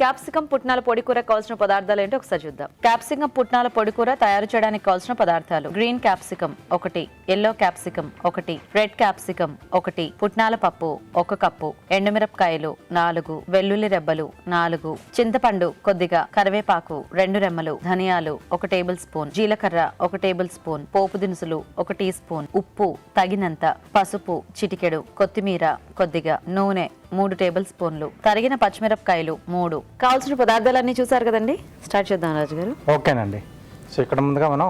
Capsicum పుట్నాల పొడి కూర కావాల్సిన పదార్థాలు ఏంటో ఒకసారి చూద్దాం. క్యాప్సికం పుట్నాల పొడి కూర తయారు చేయడానికి కావాల్సిన పదార్థాలు: green capsicum 1, yellow capsicum 1, red capsicum 1, పుట్నాల పప్పు 1 కప్పు, ఎండుమిరపకాయలు 4, వెల్లుల్లి రెబ్బలు 4, చింతపండు కొద్దిగా, కరివేపాకు 2 రెమ్మలు, ధనియాలు 1 టేబుల్ స్పూన్, జీలకర్ర 1 టేబుల్ స్పూన్, పోపు దినుసులు 1 టీ స్పూన్, ఉప్పు తగినంత, పసుపు చిటికెడు, కొత్తిమీర కొద్దిగా, నూనె 3 టేబుల్ స్పూన్లు, తరిగిన పచ్చిమిరపకాయలు 3. కావాల్సిన పదార్థాలన్నీ చూసారు కదండి, స్టార్ట్ చేద్దాం రాజు గారు. ఓకేనండి. సో ఇక్కడ ముందుగా మనం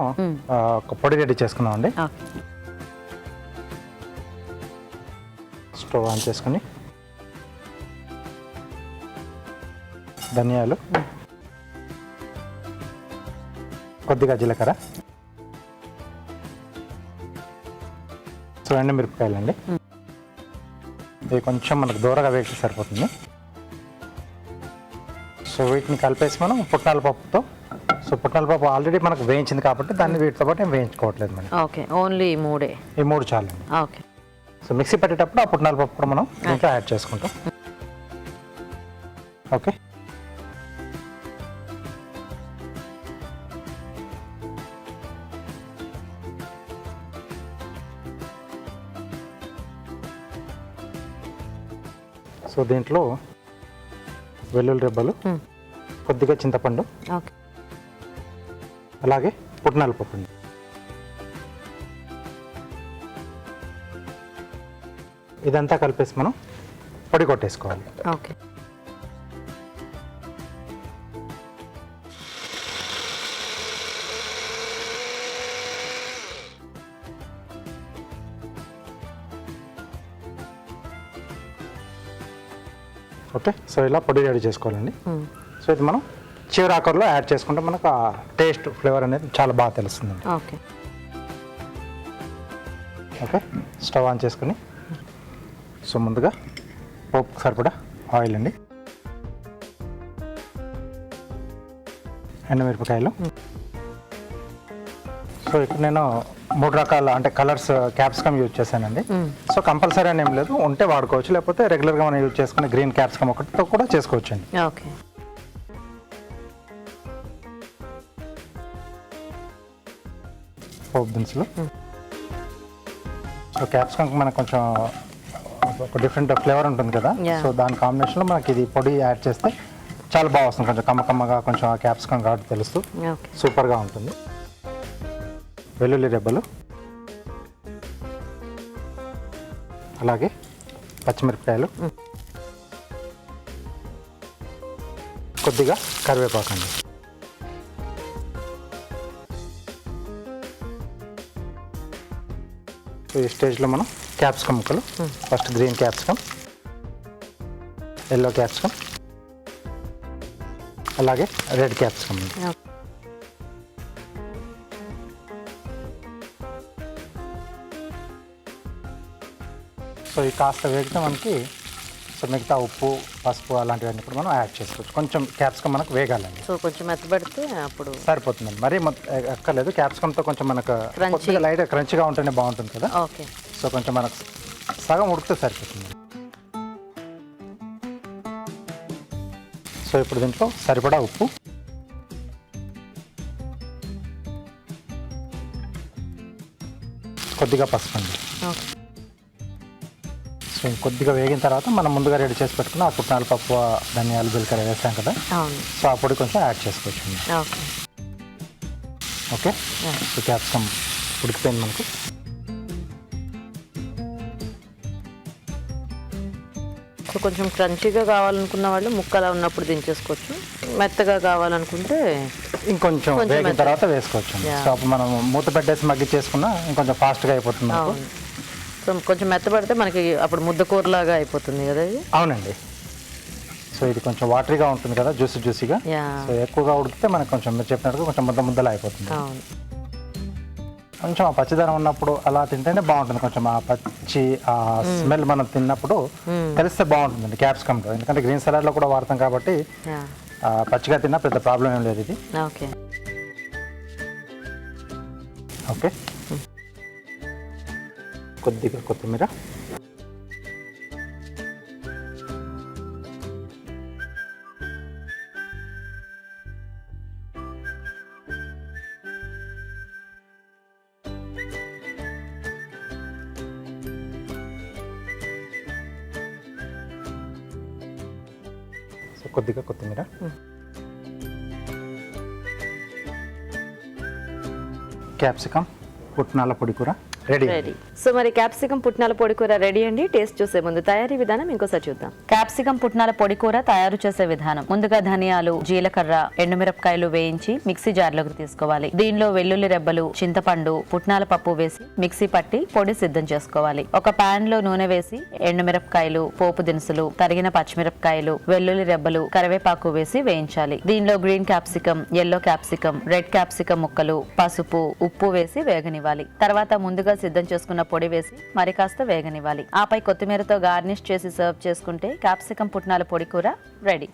ఒక పొడి రెడీ చేసుకున్నాం అండి. స్టవ్ ఆన్ చేసుకుని ధనియాలు, కొద్దిగా జీలకర్ర, సో ఎండుమిరపకాయలండి. ఇది కొంచెం మనకు దూరగా వేసి సరిపోతుంది. సో వీటిని కలిపేసి మనం పుట్నాల పప్పుతో, సో పుట్నాల పప్పు ఆల్రెడీ మనకు వేయించింది కాబట్టి దాన్ని వీటితో పాటు ఏం వేయించుకోవట్లేదు మనం. ఓకే, ఓన్లీ ఈ 3 చాలు. ఓకే. సో మిక్సీ పెట్టేటప్పుడు ఆ పుట్నాల పప్పు కూడా మనం దీంట్లో యాడ్ చేసుకుంటాం. ఓకే. సో దీంట్లో వెల్లుల్లి రెబ్బలు, కొద్దిగా చింతపండు, అలాగే పుట్నాల పప్పు అండి. ఇదంతా కలిపేసి మనం పొడి కొట్టేసుకోవాలి. ఓకే. ఓకే. సో ఇలా పొడి రెడీ చేసుకోవాలండి. సో ఇది మనం చివరి ఆకర్లో యాడ్ చేసుకుంటే మనకు ఆ టేస్ట్, ఫ్లేవర్ అనేది చాలా బాగా తెలుస్తుందండి. ఓకే. ఓకే. స్టవ్ ఆన్ చేసుకుని సో ముందుగా పోపు సరిపడా ఆయిల్ అండి, ఎండుమిరపకాయలు. సో ఇక్కడ నేను 3 రకాల అంటే కలర్స్ క్యాప్సికమ్ యూజ్ చేశానండి. సో కంపల్సరీ అని ఏం లేదు, ఉంటే వాడుకోవచ్చు, లేకపోతే రెగ్యులర్గా మనం యూజ్ చేసుకునే గ్రీన్ క్యాప్సికమ్ ఒకటితో కూడా చేసుకోవచ్చు అండి. ఓకే. పోపు దినుసులు. సో క్యాప్సికమ్ మనకు కొంచెం ఒక డిఫరెంట్ ఫ్లేవర్ ఉంటుంది కదా, సో దాని కాంబినేషన్లో మనకి ఇది పొడి యాడ్ చేస్తే చాలా బాగా వస్తుంది. కొంచెం కమ్మగా కొంచెం ఆ క్యాప్సికమ్ కాబట్టి తెలుస్తూ సూపర్గా ఉంటుంది. వెల్లుల్లి రెబ్బలు, అలాగే పచ్చిమిరపకాయలు, కొద్దిగా కరివేపాకు అండి. ఈ స్టేజ్లో మనం క్యాప్సికమ్ ముక్కలు, first green capsicum, yellow capsicum, అలాగే రెడ్ క్యాప్సికమ్. సో ఈ కాస్త వేగితే మనకి సో మిగతా ఉప్పు, పసుపు అలాంటివన్నీ కూడా మనం యాడ్ చేసుకోవచ్చు. కొంచెం క్యాప్సికమ్ మనకు వేగాలండి. సో కొంచెం మెత్తబడితే అప్పుడు సరిపోతుందండి. మరీ ఎక్కర్లేదు. క్యాప్సికమ్తో కొంచెం మనకు కొద్దిగా లైట్గా క్రంచిగా ఉంటేనే బాగుంటుంది కదా. ఓకే. సో కొంచెం మనకు సగం ఉడికితే సరిపోతుంది. సో ఇప్పుడు దీంట్లో సరిపడా ఉప్పు, కొద్దిగా పసుపు అండి. సో కొద్దిగా వేగిన తర్వాత మనం ముందుగా రెడీ చేసి పెట్టుకున్న ఆ పుట్నాల పప్పు, ధనియాలు, జీలకర్ర వేసాం కదా, సో ఆ పొడి కొంచెం యాడ్ చేసుకోవచ్చు. ఓకే. సో క్యాప్సికమ్ ఉడికిపోయింది మనకు. సో కొంచెం క్రంచీగా కావాలనుకున్న వాళ్ళు ముక్కలా ఉన్నప్పుడు దించేసుకోవచ్చు, మెత్తగా కావాలనుకుంటే ఇంకొంచెం వేగిన తర్వాత వేసుకోవచ్చు. సో అప్పుడు మనం మూత పెట్టేసి మగ్గి చేసుకున్నా ఇంకొంచెం ఫాస్ట్గా అయిపోతుంది. సో కొంచెం మెత్తపడితే మనకి అప్పుడు ముద్దకూరలాగా అయిపోతుంది కదా ఇది. అవునండి. సో ఇది కొంచెం వాటరీగా ఉంటుంది కదా, జ్యూసీగా. సో ఎక్కువగా ఉడికితే మనకు కొంచెం మీరు చెప్పినట్టుగా కొంచెం ముద్దలా అయిపోతుంది. కొంచెం ఆ పచ్చిదనం ఉన్నప్పుడు అలా తింటేనే బాగుంటుంది. కొంచెం ఆ పచ్చి ఆ స్మెల్ మనం తిన్నప్పుడు తెలిస్తే బాగుంటుందండి క్యాప్సికమ్లో. ఎందుకంటే గ్రీన్ సలాడ్లో కూడా వాడతాం కాబట్టి పచ్చిగా తిన్నా పెద్ద ప్రాబ్లం ఏం లేదు ఇది. ఓకే. ఓకే. కొద్దిగా కొత్తిమీర, కొద్దిగా కొత్తిమీర, క్యాప్సికమ్, పుట్నాల పొడి కూర రెడీ. రెడీ. సో మరి క్యాప్సికం పుట్నాల పొడి కూర రెడీ అండి. టేస్ట్ చూసే ముందు తయారీ విధానం ఇంకోసారి చూద్దాం. క్యాప్సికం పుట్నాల పొడి కూర తయారు చేసే విధానం: ముందుగా ధనియాలు, జీలకర్ర, ఎండుమిరపకాయలు వేయించి మిక్సీ జార్లోకి తీసుకోవాలి. దీనిలో వెల్లుల్లి రెబ్బలు, చింతపండు, పుట్నాల పప్పు వేసి మిక్సీ పట్టి పొడి సిద్ధం చేసుకోవాలి. ఒక పాన్ లో నూనె వేసి ఎండుమిరపకాయలు, పోపు దినుసులు, తరిగిన పచ్చిమిరపకాయలు, వెల్లుల్లి రెబ్బలు, కరివేపాకు వేసి వేయించాలి. దీనిలో green capsicum, yellow capsicum, red capsicum ముక్కలు, పసుపు, ఉప్పు వేసి వేగనివ్వాలి. తర్వాత ముందుగా సిద్ధం చేసుకున్న పొడి వేసి మరి కాస్త వేగనివ్వాలి. ఆపై కొత్తిమీరతో గార్నిష్ చేసి సర్వ్ చేసుకుంటే క్యాప్సికం పుట్నాల పొడి కూర రెడీ.